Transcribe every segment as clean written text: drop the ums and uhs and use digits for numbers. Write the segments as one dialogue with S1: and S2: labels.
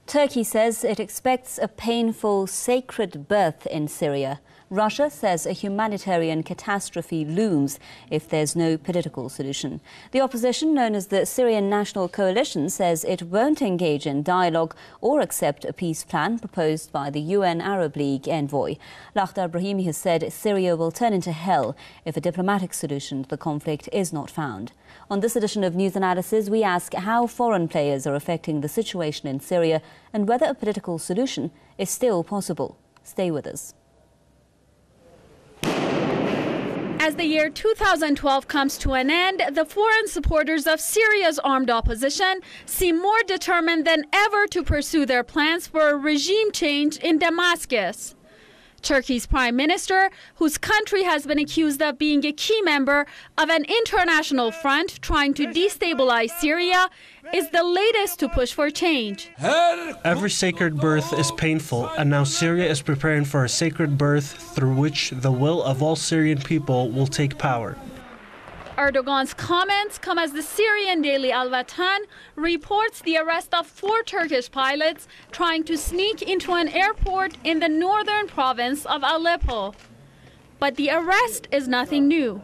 S1: Turkey says it expects a painful sacred birth in Syria. Russia says a humanitarian catastrophe looms if there's no political solution. The opposition, known as the Syrian National Coalition, says it won't engage in dialogue or accept a peace plan proposed by the UN Arab League envoy. Lakhdar Brahimi has said Syria will turn into hell if a diplomatic solution to the conflict is not found. On this edition of News Analysis, we ask how foreign players are affecting the situation in Syria and whether a political solution is still possible. Stay with us.
S2: As the year 2012 comes to an end, the foreign supporters of Syria's armed opposition seem more determined than ever to pursue their plans for a regime change in Damascus. Turkey's prime minister, whose country has been accused of being a key member of an international front trying to destabilize Syria, is the latest to push for change.
S3: Every sacred birth is painful, and now Syria is preparing for a sacred birth through which the will of all Syrian people will take power.
S2: Erdogan's comments come as the Syrian daily Al-Watan reports the arrest of 4 Turkish pilots trying to sneak into an airport in the northern province of Aleppo. But the arrest is nothing new.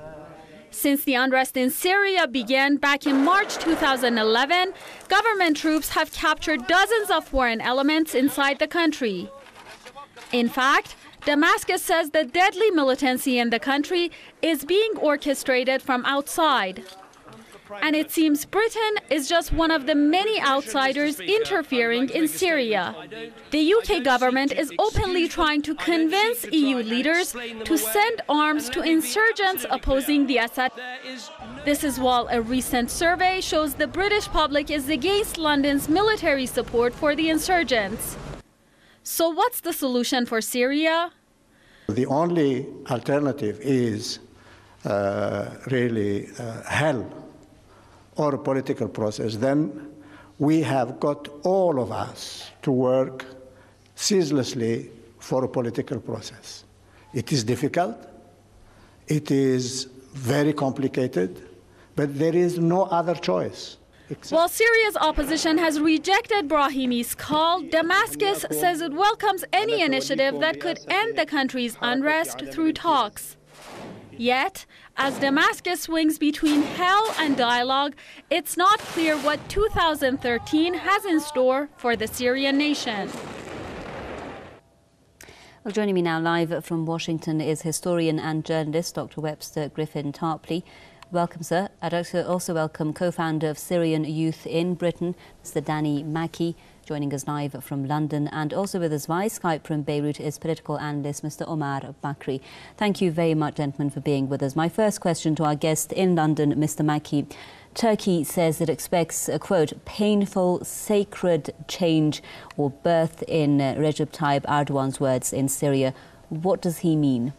S2: Since the unrest in Syria began back in March 2011, government troops have captured dozens of foreign elements inside the country. In fact, Damascus says the deadly militancy in the country is being orchestrated from outside. And it seems Britain is just one of the many outsiders interfering in Syria. The UK government is openly trying to convince EU leaders to send arms to insurgents opposing the Assad. This is while a recent survey shows the British public is against London's military support for the insurgents. So what's the solution for Syria?
S4: The only alternative is really hell or a political process. Then we have got all of us to work ceaselessly for a political process. It is difficult, it is very complicated, but there is no other choice.
S2: While Syria's opposition has rejected Brahimi's call, Damascus says it welcomes any initiative that could end the country's unrest through talks. Yet, as Damascus swings between hell and dialogue, it's not clear what 2013 has in store for the Syrian nation.
S1: Well, joining me now live from Washington is historian and journalist Dr. Webster Griffin Tarpley. Welcome, sir. I'd also welcome co-founder of Syrian Youth in Britain, Mr. Danny Mackey, joining us live from London. And also with us via Skype from Beirut is political analyst Mr. Omar Bakri. Thank you very much, gentlemen, for being with us. My first question to our guest in London, Mr. Mackey. Turkey says it expects a, quote, painful, sacred change or birth in Recep Tayyip Erdogan's words in Syria. What does he mean?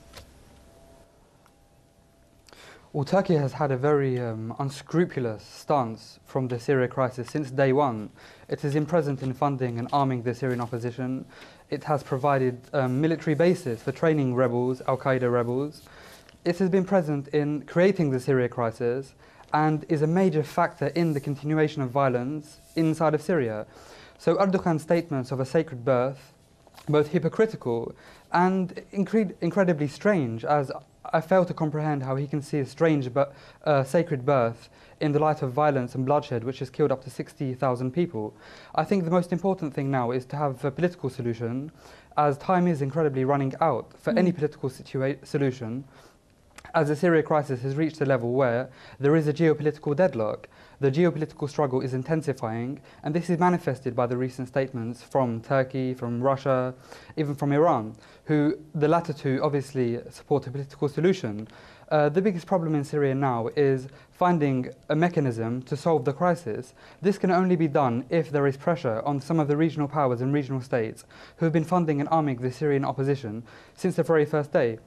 S5: Well, Turkey has had a very unscrupulous stance from the Syria crisis since day one. It has been present in funding and arming the Syrian opposition. It has provided military bases for training rebels, al-Qaeda rebels. It has been present in creating the Syria crisis and is a major factor in the continuation of violence inside of Syria. So Erdogan's statements of a sacred birth, both hypocritical and incredibly strange, as I fail to comprehend how he can see a strange but sacred birth in the light of violence and bloodshed which has killed up to 60,000 people. I think the most important thing now is to have a political solution, as time is incredibly running out for any political solution, as the Syria crisis has reached a level where there is a geopolitical deadlock. The geopolitical struggle is intensifying, and this is manifested by the recent statements from Turkey, from Russia, even from Iran, who the latter two obviously support a political solution. The biggest problem in Syria now is finding a mechanism to solve the crisis. This can only be done if there is pressure on some of the regional powers and regional states who have been funding and arming the Syrian opposition since the very first day.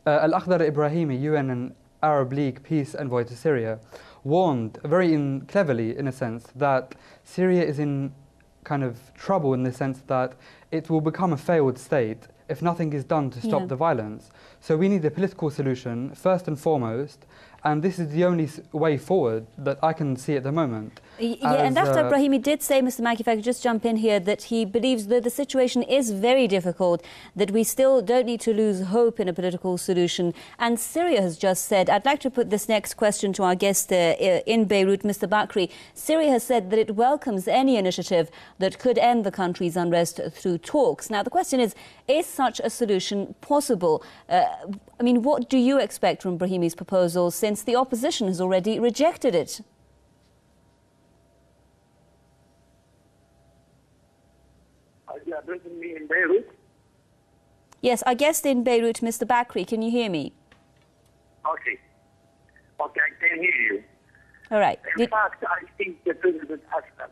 S5: Al-Akhdar Ibrahimi, UN and Arab League peace envoy to Syria, warned very cleverly, in a sense, that Syria is in kind of trouble in the sense that it will become a failed state if nothing is done to stop the violence. So we need a political solution, first and foremost, and this is the only way forward that I can see at the moment.
S1: And Dr. Brahimi did say, Mr. Maki, if I could just jump in here, that he believes that the situation is very difficult, that we still don't need to lose hope in a political solution. And Syria has just said, I'd like to put this next question to our guest in Beirut, Mr. Bakri. Syria has said that it welcomes any initiative that could end the country's unrest through talks. Now, the question is such a solution possible? I mean, what do you expect from Brahimi's proposal, since the opposition has already rejected it?
S6: You are addressing me in Beirut?
S1: Yes, our guest in Beirut, Mr. Bakri, can you hear me?
S6: Okay. Okay, I can hear you.
S1: All right.
S6: In fact, I think the President Assad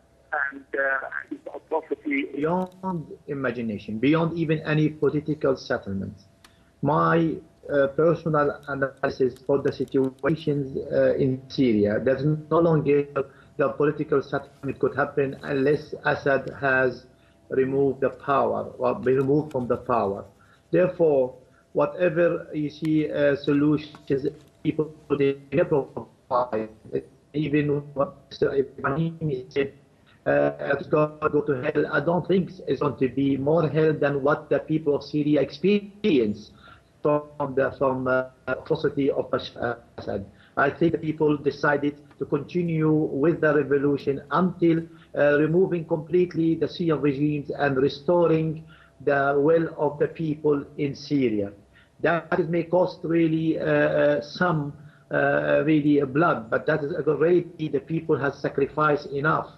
S6: and his atrocity
S7: beyond imagination, beyond even any political settlement. My personal analysis for the situations in Syria, there's no longer the political settlement could happen unless Assad has removed the power or be removed from the power. Therefore, whatever you see solutions people provide, even what Mr. Ibrahim said, go to hell, I don't think it's going to be more hell than what the people of Syria experience from the atrocity of Bashar al-Assad. I think the people decided to continue with the revolution until removing completely the Syrian regimes and restoring the will of the people in Syria. That may cost really some really blood, but that is already the people have sacrificed enough.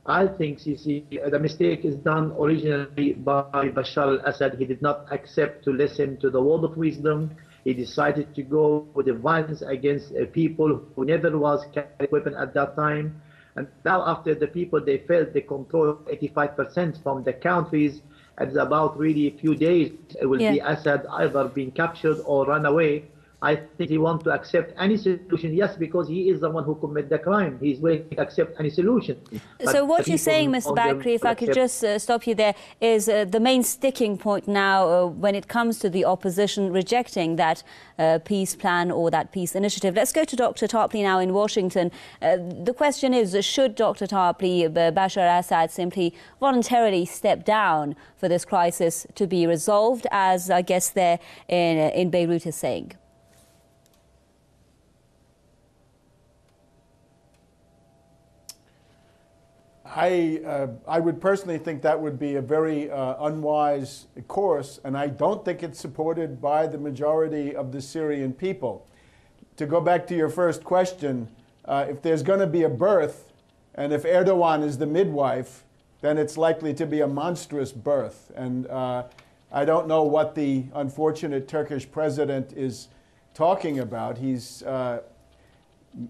S7: I think you see, the mistake is done originally by Bashar al-Assad. He did not accept to listen to the word of wisdom. He decided to go with the violence against people who never was carrying weapon at that time. And now after the people, they felt they control 85% from the countries, and it's about really a few days it will be Assad either being captured or run away. I think he wants to accept any solution, yes, because he is the one who committed the crime. He's willing to accept any solution.
S1: So what you're saying, Mr. Bakri, if I could just stop you there, is the main sticking point now when it comes to the opposition rejecting that peace plan or that peace initiative. Let's go to Dr. Tarpley now in Washington. The question is, should Dr. Tarpley, Bashar al-Assad simply voluntarily step down for this crisis to be resolved, as I guess there in Beirut is saying?
S8: I would personally think that would be a very unwise course, and I don't think it's supported by the majority of the Syrian people. To go back to your first question, if there's going to be a birth, and if Erdogan is the midwife, then it's likely to be a monstrous birth. And I don't know what the unfortunate Turkish president is talking about. He's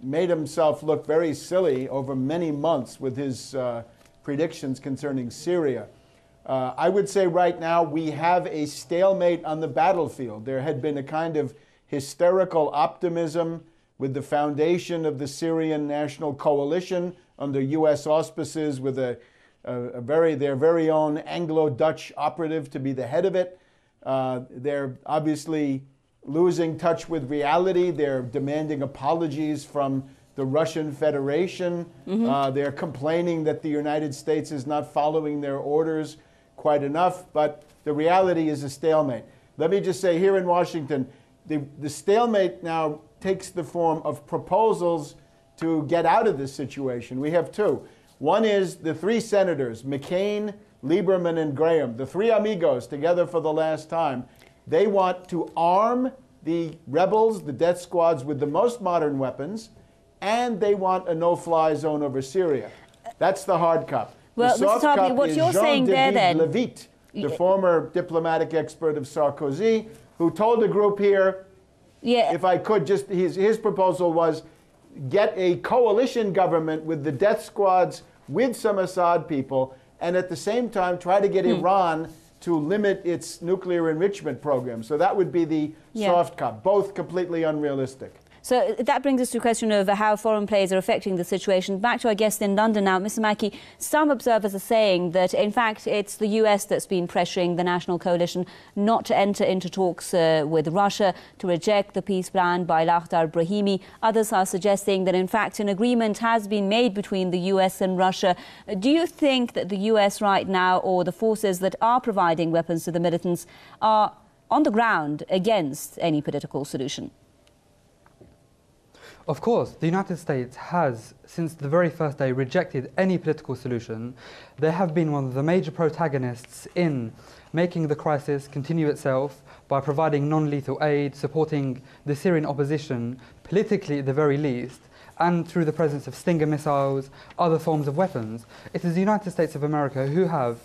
S8: made himself look very silly over many months with his predictions concerning Syria. I would say right now we have a stalemate on the battlefield. There had been a kind of hysterical optimism with the foundation of the Syrian National Coalition under U.S. auspices with their very own Anglo-Dutch operative to be the head of it. They're obviously losing touch with reality. They're demanding apologies from the Russian Federation. They're complaining that the United States is not following their orders quite enough, but the reality is a stalemate. Let me just say, here in Washington, the stalemate now takes the form of proposals to get out of this situation. We have two. One is the three senators, McCain, Lieberman, and Graham, the three amigos together for the last time. They want to arm the rebels, the death squads, with the most modern weapons, and they want a no-fly zone over Syria. That's the hard cup.
S1: Well,
S8: the
S1: Mr.
S8: soft
S1: Tarpley,
S8: cup
S1: what
S8: is
S1: you're saying there then,
S8: Levitt, the former diplomatic expert of Sarkozy, who told a group here, if I could just, his proposal was get a coalition government with the death squads, with some Assad people, and at the same time try to get Iran to limit its nuclear enrichment program. So that would be the soft cup, both completely unrealistic.
S1: So that brings us to a question of how foreign players are affecting the situation. Back to our guest in London now, Mr. Mackey. Some observers are saying that, in fact, it's the US that's been pressuring the national coalition not to enter into talks with Russia, to reject the peace plan by Lakhdar Brahimi. Others are suggesting that, in fact, an agreement has been made between the US and Russia. Do you think that the US right now, or the forces that are providing weapons to the militants, are on the ground against any political solution?
S5: Of course, the United States has, since the very first day, rejected any political solution. They have been one of the major protagonists in making the crisis continue itself by providing non-lethal aid, supporting the Syrian opposition, politically at the very least, and through the presence of Stinger missiles, other forms of weapons. It is the United States of America who have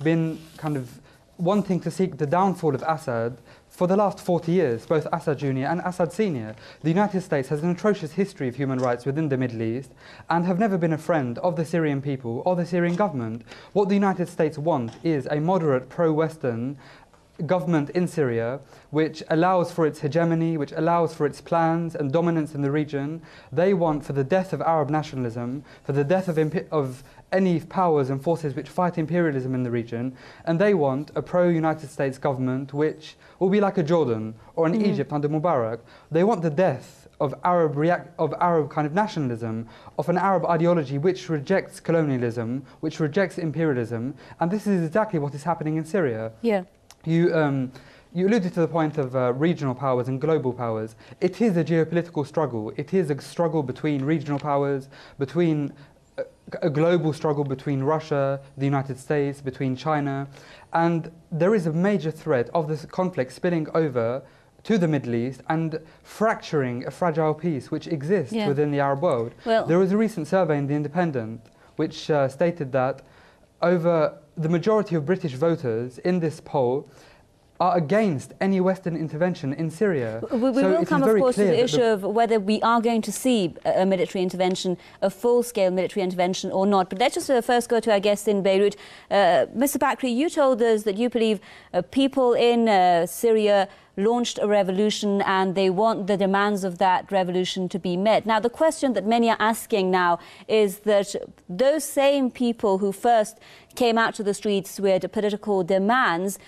S5: been kind of wanting to seek the downfall of Assad for the last 40 years, both Assad Jr. and Assad Sr. The United States has an atrocious history of human rights within the Middle East and have never been a friend of the Syrian people or the Syrian government. What the United States want is a moderate pro-Western government in Syria which allows for its hegemony, which allows for its plans and dominance in the region. They want for the death of Arab nationalism, for the death of any powers and forces which fight imperialism in the region, and they want a pro-United States government which will be like a Jordan or an Egypt under Mubarak. They want the death of Arab kind of nationalism, of an Arab ideology which rejects colonialism, which rejects imperialism, and this is exactly what is happening in Syria.
S1: Yeah.
S5: You alluded to the point of regional powers and global powers. It is a geopolitical struggle. It is a struggle between regional powers, between a global struggle between Russia, the United States, between China, and there is a major threat of this conflict spilling over to the Middle East and fracturing a fragile peace which exists within the Arab world. Well, there was a recent survey in The Independent which stated that over the majority of British voters in this poll are against any Western intervention in Syria.
S1: We will come, of course, to the issue of whether we are going to see a military intervention, a full-scale military intervention or not. But let's just first go to our guest in Beirut. Mr. Bakri, you told us that you believe people in Syria launched a revolution and they want the demands of that revolution to be met. Now, the question that many are asking now is that those same people who first came out to the streets with political demands,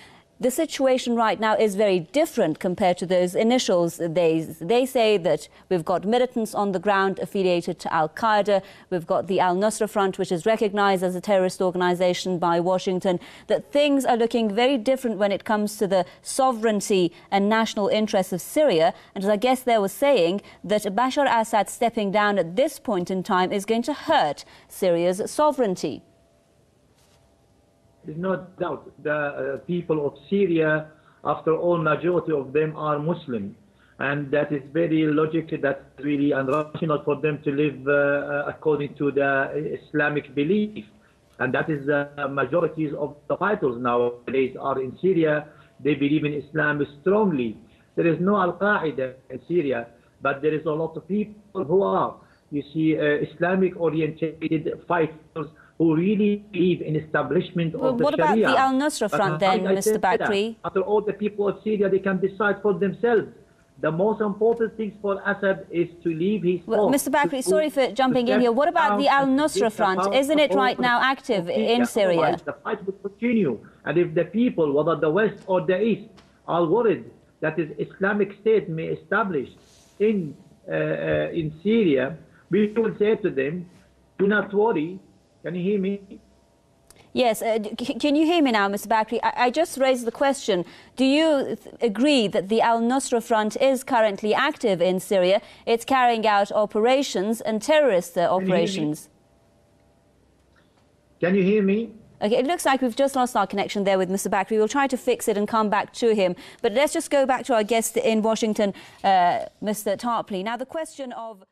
S1: the situation right now is very different compared to those initial days. They say that we've got militants on the ground affiliated to al-Qaeda, we've got the al-Nusra Front, which is recognized as a terrorist organization by Washington, that things are looking very different when it comes to the sovereignty and national interests of Syria. And as I guess they were saying, that Bashar al-Assad stepping down at this point in time is going to hurt Syria's sovereignty.
S7: There's no doubt the people of Syria, after all, majority of them are Muslim, and that is very logical, that's really irrational for them to live according to the Islamic belief, and that is the majorities of the fighters nowadays are in Syria. They believe in Islam strongly. There is no al-Qaeda in Syria, but there is a lot of people who are, you see, Islamic-oriented fighters who really believe in establishment of the Sharia.
S1: What about the al-Nusra Front then, Mr. Bakri?
S7: After all, the people of Syria, they can decide for themselves. The most important thing for Assad is to leave his
S1: Well, Mr. Bakri, sorry for jumping in here. What about the al-Nusra Front? Isn't it right now active in Syria?
S7: The fight will continue. And if the people, whether the West or the East, are worried that an Islamic State may establish in Syria, we will say to them, do not worry. Can you hear me?
S1: Yes. Can you hear me now, Mr. Bakri? I just raised the question. Do you agree that the al-Nusra Front is currently active in Syria? It's carrying out operations and terrorist operations.
S7: Can you hear me?
S1: Okay, it looks like we've just lost our connection there with Mr. Bakri. We'll try to fix it and come back to him. But let's just go back to our guest in Washington, Mr. Tarpley. Now, the question of